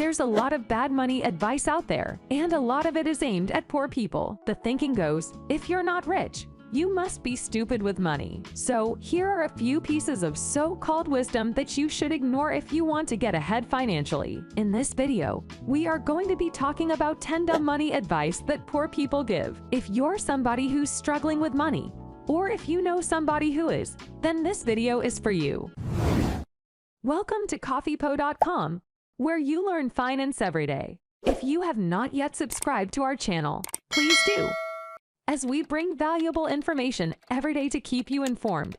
There's a lot of bad money advice out there, and a lot of it is aimed at poor people. The thinking goes, if you're not rich, you must be stupid with money. So here are a few pieces of so-called wisdom that you should ignore if you want to get ahead financially. In this video, we are going to be talking about 10 dumb money advice that poor people give. If you're somebody who's struggling with money, or if you know somebody who is, then this video is for you. Welcome to Coffeepo.com, where you learn finance every day. If you have not yet subscribed to our channel, please do, as we bring valuable information every day to keep you informed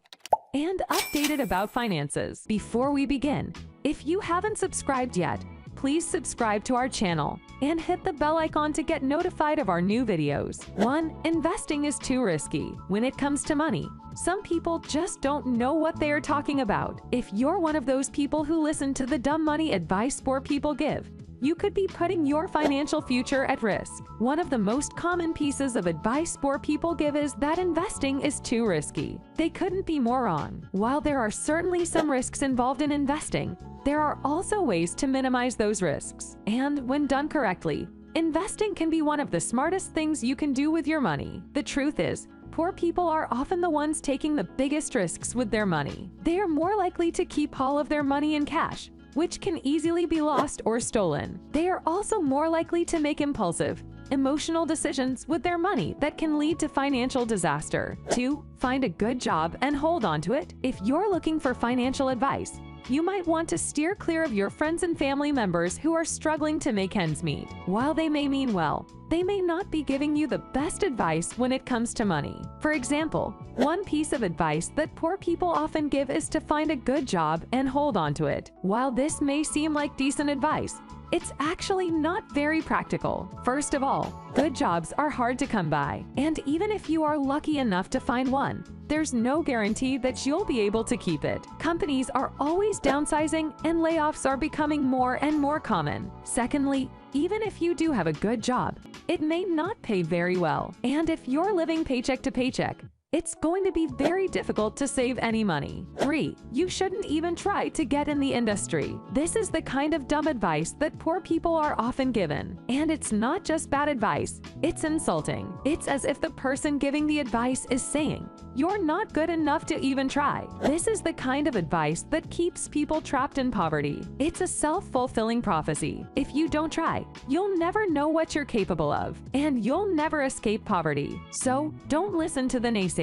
and updated about finances. Before we begin, if you haven't subscribed yet, please subscribe to our channel and hit the bell icon to get notified of our new videos. 1. Investing is too risky. When it comes to money, some people just don't know what they are talking about. If you're one of those people who listen to the dumb money advice poor people give, you could be putting your financial future at risk. One of the most common pieces of advice poor people give is that investing is too risky. They couldn't be more wrong. While there are certainly some risks involved in investing, there are also ways to minimize those risks. And when done correctly, investing can be one of the smartest things you can do with your money. The truth is, poor people are often the ones taking the biggest risks with their money. They are more likely to keep all of their money in cash, which can easily be lost or stolen. They are also more likely to make impulsive, emotional decisions with their money that can lead to financial disaster. 2. Find a good job and hold on to it. If you're looking for financial advice, you might want to steer clear of your friends and family members who are struggling to make ends meet. While they may mean well, they may not be giving you the best advice when it comes to money. For example, one piece of advice that poor people often give is to find a good job and hold on to it. While this may seem like decent advice, it's actually not very practical. First of all, good jobs are hard to come by, and even if you are lucky enough to find one, there's no guarantee that you'll be able to keep it. Companies are always downsizing, and layoffs are becoming more and more common. Secondly, even if you do have a good job, it may not pay very well. And if you're living paycheck to paycheck, it's going to be very difficult to save any money. 3. You shouldn't even try to get in the industry. This is the kind of dumb advice that poor people are often given. And it's not just bad advice, it's insulting. It's as if the person giving the advice is saying, "You're not good enough to even try." This is the kind of advice that keeps people trapped in poverty. It's a self-fulfilling prophecy. If you don't try, you'll never know what you're capable of, and you'll never escape poverty. So don't listen to the naysayers.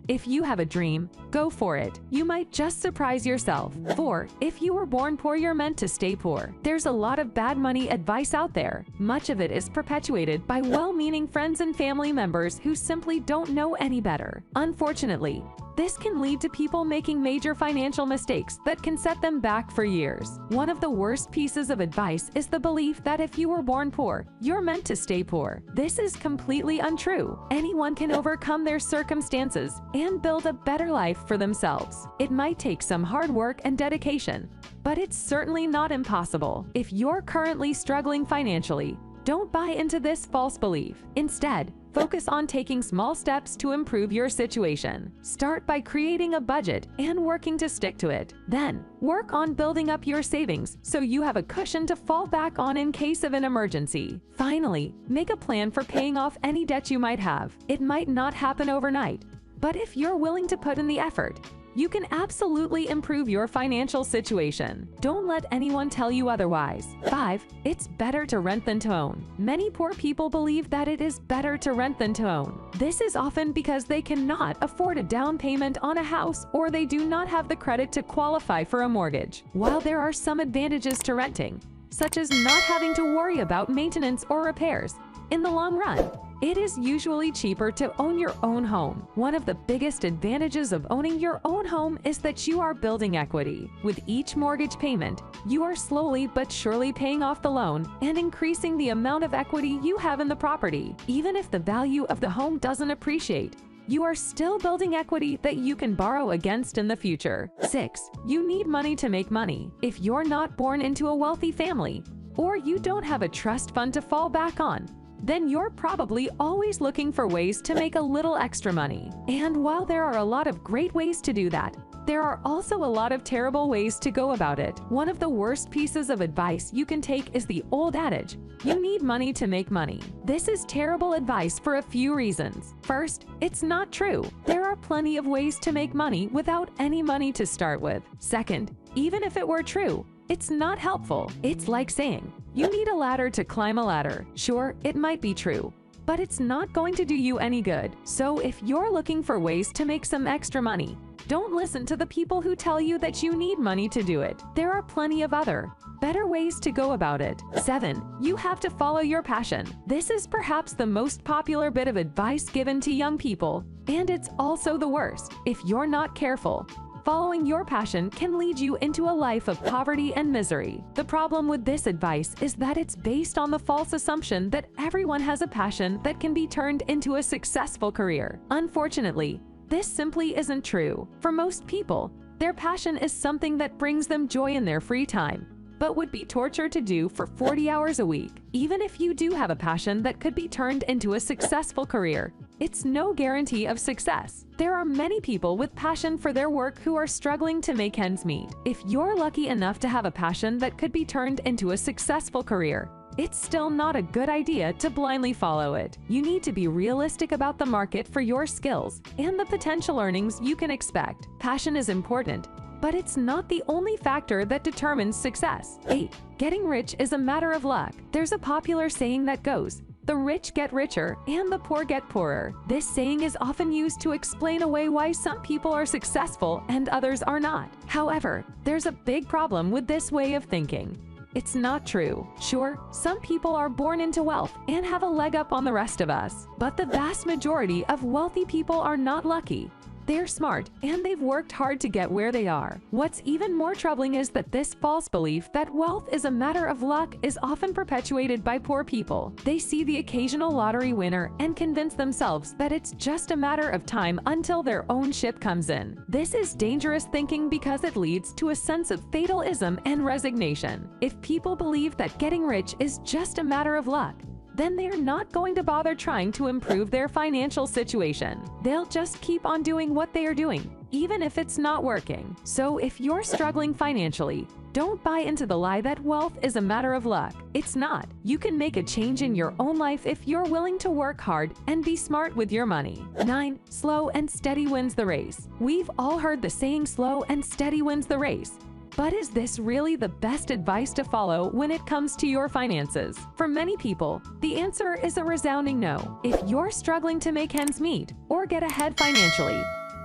If you have a dream, go for it. You might just surprise yourself. 4. If you were born poor, you're meant to stay poor. There's a lot of bad money advice out there. Much of it is perpetuated by well-meaning friends and family members who simply don't know any better. Unfortunately, this can lead to people making major financial mistakes that can set them back for years. One of the worst pieces of advice is the belief that if you were born poor, you're meant to stay poor. This is completely untrue. Anyone can overcome their circumstances and build a better life for themselves. It might take some hard work and dedication, but it's certainly not impossible. If you're currently struggling financially, don't buy into this false belief. Instead, focus on taking small steps to improve your situation. Start by creating a budget and working to stick to it. Then, work on building up your savings so you have a cushion to fall back on in case of an emergency. Finally, make a plan for paying off any debt you might have. It might not happen overnight, but if you're willing to put in the effort, you can absolutely improve your financial situation. Don't let anyone tell you otherwise. 5. It's better to rent than to own. Many poor people believe that it is better to rent than to own. This is often because they cannot afford a down payment on a house, or they do not have the credit to qualify for a mortgage. While there are some advantages to renting, such as not having to worry about maintenance or repairs, in the long run, it is usually cheaper to own your own home. One of the biggest advantages of owning your own home is that you are building equity. With each mortgage payment, you are slowly but surely paying off the loan and increasing the amount of equity you have in the property. Even if the value of the home doesn't appreciate, you are still building equity that you can borrow against in the future. 6. You need money to make money. If you're not born into a wealthy family, or you don't have a trust fund to fall back on, then you're probably always looking for ways to make a little extra money. And while there are a lot of great ways to do that, there are also a lot of terrible ways to go about it. One of the worst pieces of advice you can take is the old adage, "You need money to make money." This is terrible advice for a few reasons. First, it's not true. There are plenty of ways to make money without any money to start with. Second, even if it were true, it's not helpful. It's like saying, "You need a ladder to climb a ladder." Sure, it might be true, but it's not going to do you any good. So if you're looking for ways to make some extra money, don't listen to the people who tell you that you need money to do it. There are plenty of other, better ways to go about it. 7. You have to follow your passion. This is perhaps the most popular bit of advice given to young people, and it's also the worst. If you're not careful, following your passion can lead you into a life of poverty and misery. The problem with this advice is that it's based on the false assumption that everyone has a passion that can be turned into a successful career. Unfortunately, this simply isn't true. For most people, their passion is something that brings them joy in their free time, but would be torture to do for 40 hours a week. Even if you do have a passion that could be turned into a successful career, it's no guarantee of success. There are many people with passion for their work who are struggling to make ends meet. If you're lucky enough to have a passion that could be turned into a successful career, it's still not a good idea to blindly follow it. You need to be realistic about the market for your skills and the potential earnings you can expect. Passion is important, but it's not the only factor that determines success. 8. Getting rich is a matter of luck. There's a popular saying that goes, "The rich get richer and the poor get poorer." This saying is often used to explain away why some people are successful and others are not. However, there's a big problem with this way of thinking. It's not true. Sure, some people are born into wealth and have a leg up on the rest of us, but the vast majority of wealthy people are not lucky. They're smart, and they've worked hard to get where they are. What's even more troubling is that this false belief that wealth is a matter of luck is often perpetuated by poor people. They see the occasional lottery winner and convince themselves that it's just a matter of time until their own ship comes in. This is dangerous thinking because it leads to a sense of fatalism and resignation. If people believe that getting rich is just a matter of luck, then they're not going to bother trying to improve their financial situation. They'll just keep on doing what they are doing, even if it's not working. So if you're struggling financially, don't buy into the lie that wealth is a matter of luck. It's not. You can make a change in your own life if you're willing to work hard and be smart with your money. 9. Slow and steady wins the race. We've all heard the saying, "Slow and steady wins the race." But is this really the best advice to follow when it comes to your finances? For many people, the answer is a resounding no. If you're struggling to make ends meet or get ahead financially,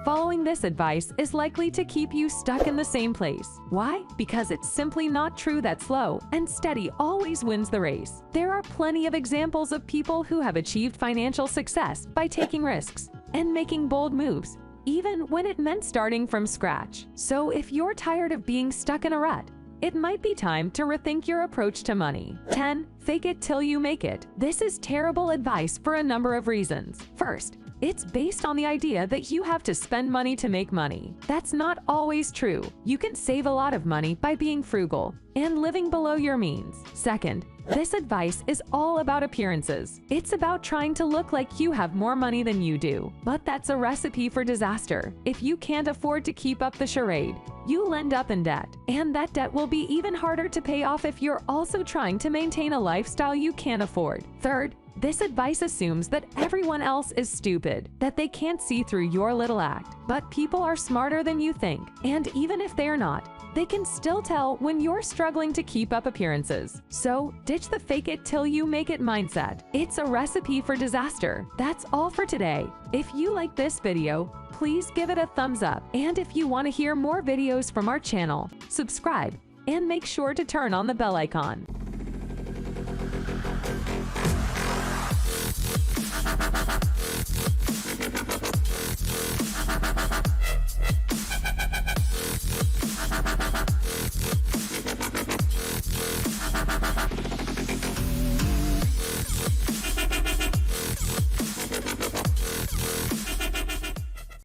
following this advice is likely to keep you stuck in the same place. Why? Because it's simply not true that slow and steady always wins the race. There are plenty of examples of people who have achieved financial success by taking risks and making bold moves, even when it meant starting from scratch. So if you're tired of being stuck in a rut, it might be time to rethink your approach to money. 10. Fake it till you make it. This is terrible advice for a number of reasons. First, it's based on the idea that you have to spend money to make money. That's not always true. You can save a lot of money by being frugal and living below your means. Second, this advice is all about appearances. It's about trying to look like you have more money than you do. But that's a recipe for disaster. If you can't afford to keep up the charade, you'll end up in debt. And that debt will be even harder to pay off if you're also trying to maintain a lifestyle you can't afford. Third, this advice assumes that everyone else is stupid, that they can't see through your little act. But people are smarter than you think, and even if they're not, they can still tell when you're struggling to keep up appearances. So, ditch the fake it till you make it mindset. It's a recipe for disaster. That's all for today. If you like this video, please give it a thumbs up. And if you want to hear more videos from our channel, subscribe and make sure to turn on the bell icon.